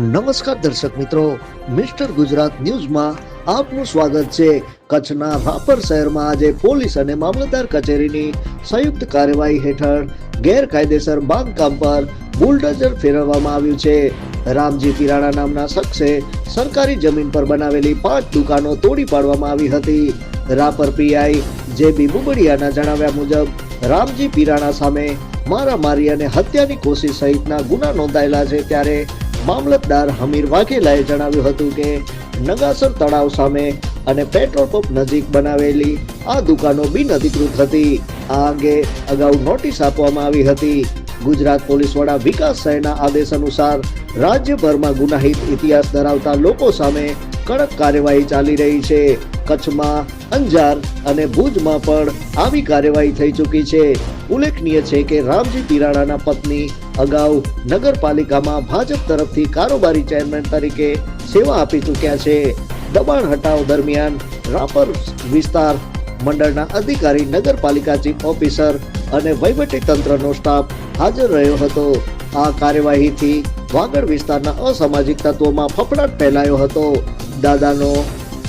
નમસ્કાર દર્શક મિત્રો, મિસ્ટર ગુજરાત ન્યૂઝમાં આપનું સ્વાગત છે। કચ્છના રાપર શહેરમાં આજે પોલીસ અને મામલતદાર કચેરીની સંયુક્ત કાર્યવાહી હેઠળ ગેરકાયદેસર બાંધકામ પર બુલડોઝર ફેરવવામાં આવ્યું છે। રામજી પીરાણા નામના શખ્સે સરકારી જમીન પર બનાવેલી 5 દુકાનો તોડી પાડવામાં આવી હતી। રાપર પીઆઈ જેબી બુબડિયાના જણાવ્યા મુજબ રામજી પીરાણા સામે મારામારી અને હત્યાની કોશિશ સહિતના ગુના નોંધાયેલા છે। ત્યારે મામલતદાર હમીર વાઘેલાએ જણાવ્યું હતું કે નગાસર તળાવ સામે અને પેટ્રોલ પંપ નજીક બનાવેલી આ દુકાનો બિનઅધિકૃત હતી। આ અંગે અગાઉ નોટિસ આપવામાં આવી હતી। ગુજરાત પોલીસ વડા વિકાસ સહાયના આદેશ અનુસાર રાજ્યભરમાં ગુનાહિત ઇતિહાસ ધરાવતા લોકો સામે કડક કાર્યવાહી ચાલી રહી છે। કચ્છમાં અંજાર અને ભુજમાં પણ આવી કાર્યવાહી થઈ ચૂકી છે। ઉલ્લેખનીય છે કે રામજી પીરાણાના પત્ની અગાઉ નગરપાલિકામાં ભાજપ તરફથી કારોબારી ચેરમેન તરીકે સેવા આપી ચૂક્યા છે। દબાણ હટાવ દરમિયાન રાપર વિસ્તાર મંડળના અધિકારી, નગરપાલિકા ચીફ ઓફિસર અને વહીવટી તંત્રનો સ્ટાફ હાજર રહ્યો હતો। આ કાર્યવાહીથી વાગડ વિસ્તારના અસામાજિક તત્વોમાં ફફડાટ ફેલાયો હતો। દાદાનો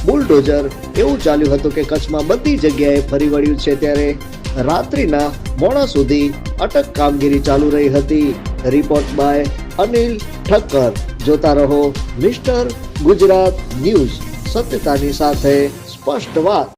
બુલડોઝર એવું ચાલ્યું હતું કે કચ્છમાં બધી જગ્યાએ ફરી વળ્યું છે। ત્યારે રાત્રિના મોડા સુધી અટક કામગીરી ચાલુ રહી હતી। Report by Anil Thakkar. જોતા રહો મિસ્ટર ગુજરાત ન્યૂઝ, સત્યતાની સાથે સ્પષ્ટ વાત।